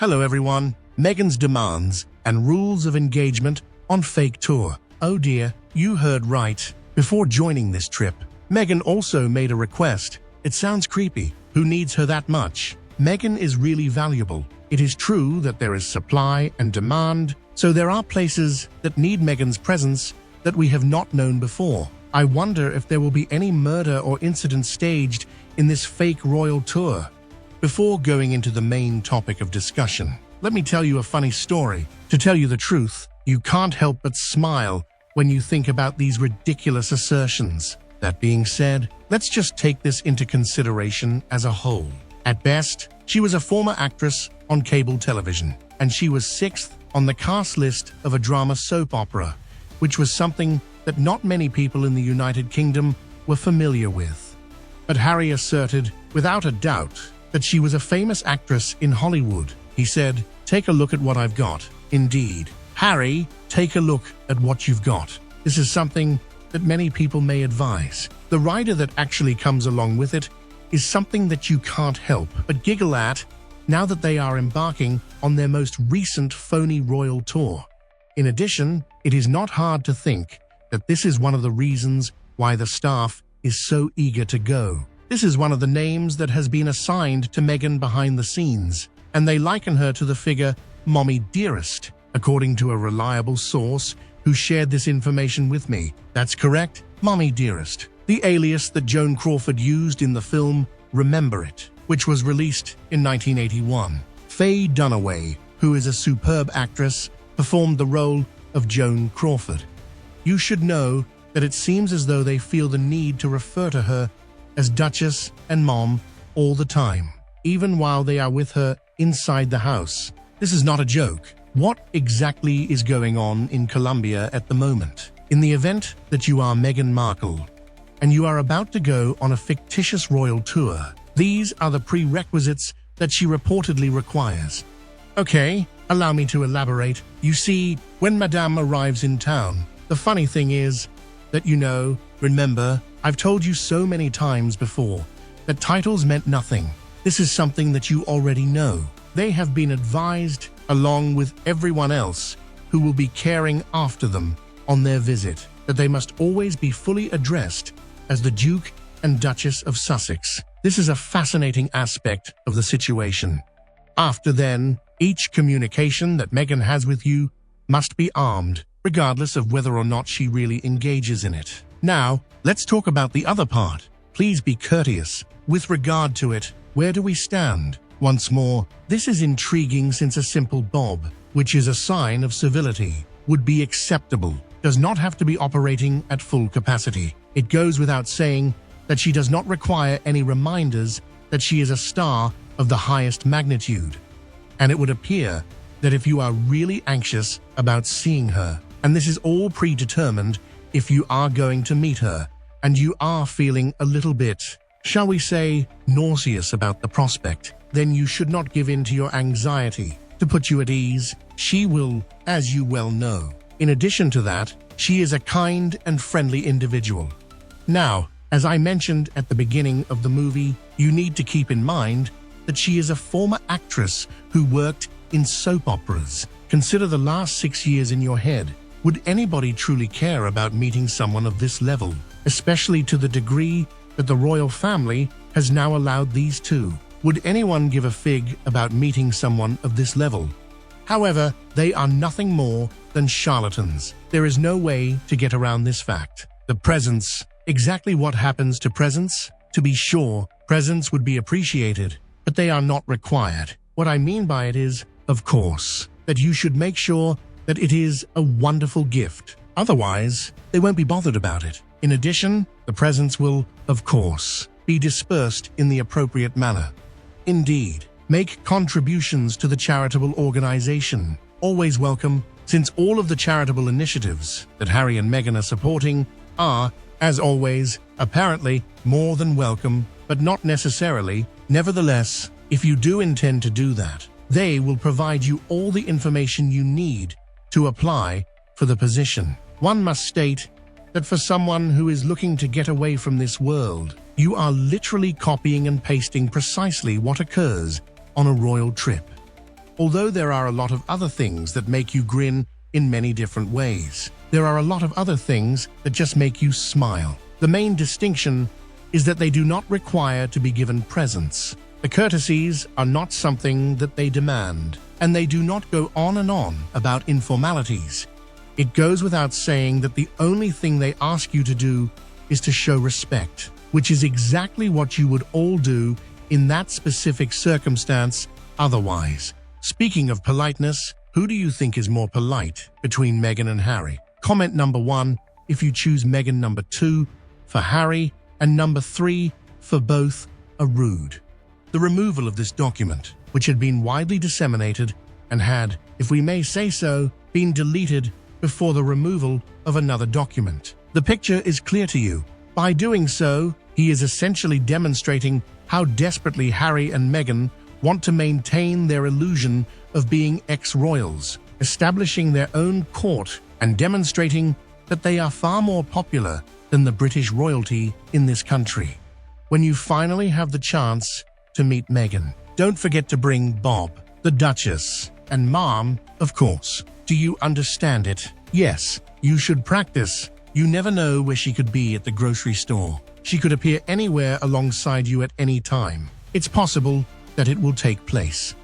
Hello everyone. Meghan's demands and rules of engagement on fake tour. Oh dear, you heard right. Before joining this trip, Meghan also made a request. It sounds creepy. Who needs her that much? Meghan is really valuable. It is true that there is supply and demand, so there are places that need Meghan's presence that we have not known before. I wonder if there will be any murder or incident staged in this fake royal tour. Before going into the main topic of discussion, let me tell you a funny story. To tell you the truth, you can't help but smile when you think about these ridiculous assertions. That being said, let's just take this into consideration as a whole. At best, she was a former actress on cable television, and she was 6th on the cast list of a drama soap opera, which was something that not many people in the United Kingdom were familiar with. But Harry asserted, without a doubt, that she was a famous actress in Hollywood. He said, "Take a look at what I've got." Indeed, Harry, take a look at what you've got. This is something that many people may advise. The rider that actually comes along with it is something that you can't help but giggle at now that they are embarking on their most recent phony royal tour. In addition, it is not hard to think that this is one of the reasons why the staff is so eager to go. This is one of the names that has been assigned to Meghan behind the scenes, and they liken her to the figure Mommy Dearest, according to a reliable source who shared this information with me. That's correct, Mommy Dearest, the alias that Joan Crawford used in the film Remember It, which was released in 1981. Faye Dunaway, who is a superb actress, performed the role of Joan Crawford. You should know that it seems as though they feel the need to refer to her as Duchess and Mom all the time, even while they are with her inside the house. This is not a joke. What exactly is going on in Colombia at the moment? In the event that you are Meghan Markle and you are about to go on a fictitious royal tour, these are the prerequisites that she reportedly requires. Okay, allow me to elaborate. You see, when Madame arrives in town, the funny thing is that remember, I've told you so many times before that titles meant nothing. This is something that you already know. They have been advised, along with everyone else who will be caring after them on their visit, that they must always be fully addressed as the Duke and Duchess of Sussex. This is a fascinating aspect of the situation. After then, each communication that Meghan has with you must be armed, regardless of whether or not she really engages in it. Now, let's talk about the other part. Please be courteous. With regard to it, where do we stand? Once more, this is intriguing since a simple bob, which is a sign of civility, would be acceptable, does not have to be operating at full capacity. It goes without saying that she does not require any reminders that she is a star of the highest magnitude. And it would appear that if you are really anxious about seeing her, and this is all predetermined, if you are going to meet her, and you are feeling a little bit, shall we say, nauseous about the prospect, then you should not give in to your anxiety. To put you at ease, she will, as you well know. In addition to that, she is a kind and friendly individual. Now, as I mentioned at the beginning of the movie, you need to keep in mind that she is a former actress who worked in soap operas. Consider the last 6 years in your head. Would anybody truly care about meeting someone of this level, especially to the degree that the royal family has now allowed these two? Would anyone give a fig about meeting someone of this level? However, they are nothing more than charlatans. There is no way to get around this fact. The presents. Exactly what happens to presents? To be sure, presents would be appreciated, but they are not required. What I mean by it is, of course, that you should make sure that it is a wonderful gift. Otherwise, they won't be bothered about it. In addition, the presents will, of course, be dispersed in the appropriate manner. Indeed, make contributions to the charitable organization. Always welcome, since all of the charitable initiatives that Harry and Meghan are supporting are, as always, apparently more than welcome, but not necessarily. Nevertheless, if you do intend to do that, they will provide you all the information you need to apply for the position. One must state that for someone who is looking to get away from this world, you are literally copying and pasting precisely what occurs on a royal trip. Although there are a lot of other things that make you grin in many different ways, there are a lot of other things that just make you smile. The main distinction is that they do not require to be given presents. The courtesies are not something that they demand, and they do not go on and on about informalities. It goes without saying that the only thing they ask you to do is to show respect, which is exactly what you would all do in that specific circumstance otherwise. Speaking of politeness, who do you think is more polite between Meghan and Harry? Comment number 1 if you choose Meghan, number 2 for Harry, and number 3 for both are rude. The removal of this document, which had been widely disseminated and had, if we may say so, been deleted before the removal of another document. The picture is clear to you. By doing so, he is essentially demonstrating how desperately Harry and Meghan want to maintain their illusion of being ex-royals, establishing their own court and demonstrating that they are far more popular than the British royalty in this country. When you finally have the chance to meet Meghan, don't forget to bring Bob, the Duchess, and Mom, of course. Do you understand it? Yes, you should practice. You never know where she could be at the grocery store. She could appear anywhere alongside you at any time. It's possible that it will take place.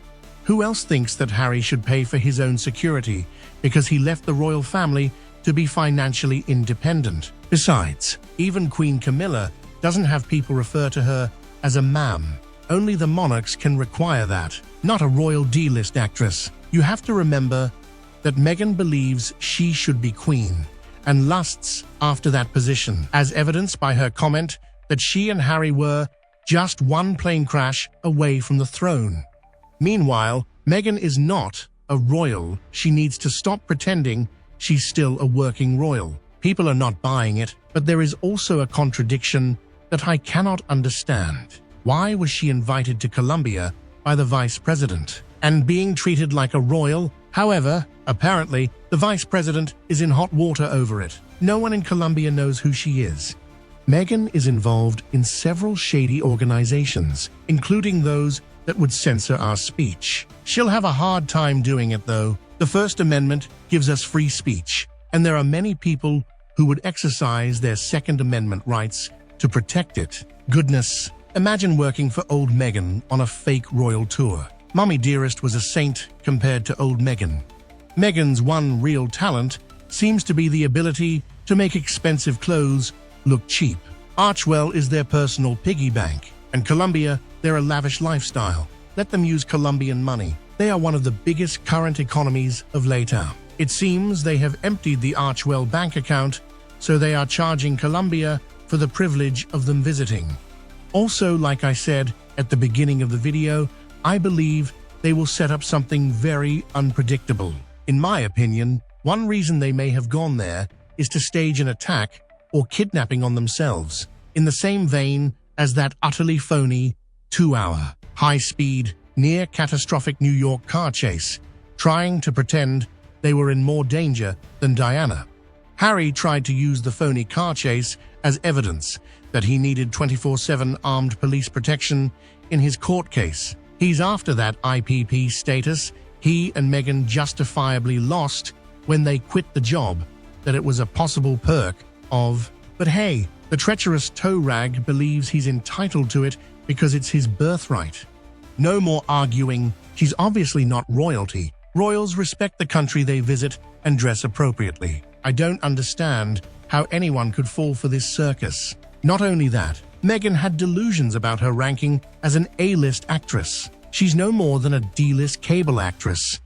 Who else thinks that Harry should pay for his own security because he left the royal family to be financially independent? Besides, even Queen Camilla doesn't have people refer to her as a ma'am. Only the monarchs can require that, not a royal D-list actress. You have to remember that Meghan believes she should be queen and lusts after that position, as evidenced by her comment that she and Harry were just one plane crash away from the throne. Meanwhile, Meghan is not a royal. She needs to stop pretending she's still a working royal. People are not buying it, but there is also a contradiction that I cannot understand. Why was she invited to Colombia by the vice president and being treated like a royal? However, apparently, the vice president is in hot water over it. No one in Colombia knows who she is. Meghan is involved in several shady organizations, including those that would censor our speech. She'll have a hard time doing it, though. The First Amendment gives us free speech, and there are many people who would exercise their Second Amendment rights to protect it. Goodness, imagine working for old Meghan on a fake royal tour. Mommy Dearest was a saint compared to old Meghan. Meghan's one real talent seems to be the ability to make expensive clothes look cheap. Archewell is their personal piggy bank, and Colombia, they're a lavish lifestyle. Let them use Colombian money. They are one of the biggest current economies of later. It seems they have emptied the Archewell bank account, so they are charging Colombia for the privilege of them visiting. Also, like I said at the beginning of the video, I believe they will set up something very unpredictable. In my opinion, one reason they may have gone there is to stage an attack or kidnapping on themselves, in the same vein as that utterly phony 2-hour, high-speed, near-catastrophic New York car chase, trying to pretend they were in more danger than Diana. Harry tried to use the phony car chase as evidence that he needed 24/7 armed police protection in his court case. He's after that IPP status he and Meghan justifiably lost when they quit the job, that it was a possible perk of. But hey, the treacherous toe rag believes he's entitled to it because it's his birthright. No more arguing. She's obviously not royalty. Royals respect the country they visit and dress appropriately. I don't understand how anyone could fall for this circus. Not only that, Meghan had delusions about her ranking as an A-list actress. She's no more than a D-list cable actress.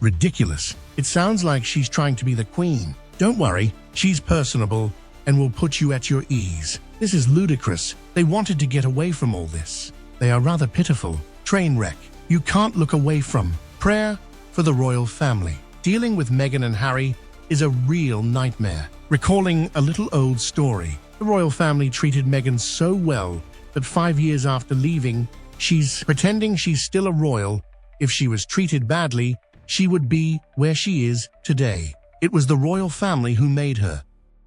Ridiculous. It sounds like she's trying to be the queen. Don't worry, she's personable and will put you at your ease. This is ludicrous. They wanted to get away from all this. They are rather pitiful. Train wreck. You can't look away from. Prayer for the royal family. Dealing with Meghan and Harry is a real nightmare. Recalling a little old story, the royal family treated Meghan so well that 5 years after leaving, she's pretending she's still a royal. If she was treated badly, she would be where she is today. It was the royal family who made her.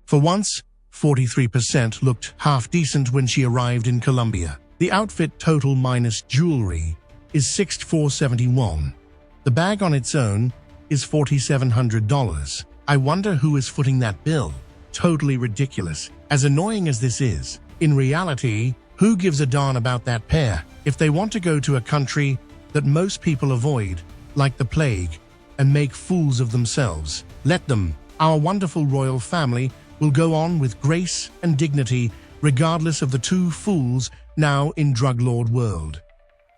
For once, 43% looked half-decent when she arrived in Colombia. The outfit total minus jewelry is $6,471. The bag on its own is $4,700. I wonder who is footing that bill. Totally ridiculous. As annoying as this is, in reality, who gives a darn about that pair? If they want to go to a country that most people avoid, like the plague, and make fools of themselves, let them. Our wonderful royal family will go on with grace and dignity regardless of the two fools now in drug lord world.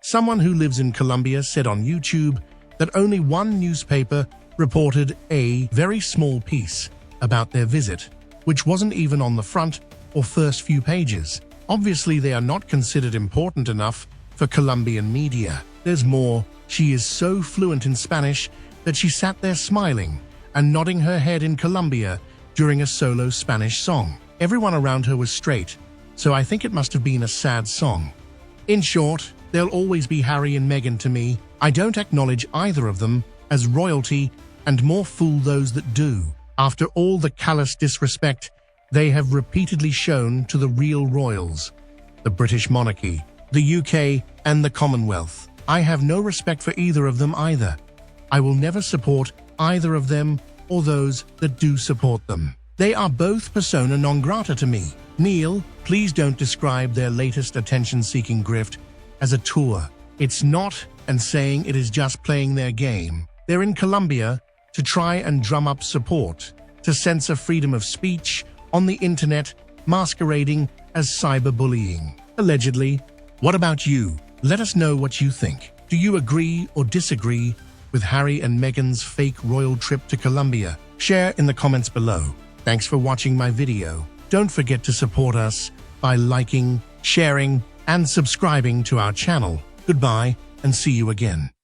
Someone who lives in Colombia said on YouTube that only one newspaper reported a very small piece about their visit, which wasn't even on the front or first few pages. Obviously, they are not considered important enough for Colombian media. There's more. She is so fluent in Spanish that she sat there smiling and nodding her head in Colombia during a solo Spanish song. Everyone around her was straight, so I think it must have been a sad song. In short, they'll always be Harry and Meghan to me. I don't acknowledge either of them as royalty, and more fool those that do. After all the callous disrespect they have repeatedly shown to the real royals, the British monarchy, the UK, and the Commonwealth. I have no respect for either of them either. I will never support either of them or those that do support them. They are both persona non grata to me. Neil, please don't describe their latest attention-seeking grift as a tour. It's not, and saying it is just playing their game. They're in Colombia to try and drum up support, to censor freedom of speech on the internet, masquerading as cyberbullying. Allegedly. What about you? Let us know what you think. Do you agree or disagree with Harry and Meghan's fake royal trip to Colombia? Share in the comments below. Thanks for watching my video. Don't forget to support us by liking, sharing, and subscribing to our channel. Goodbye, and see you again.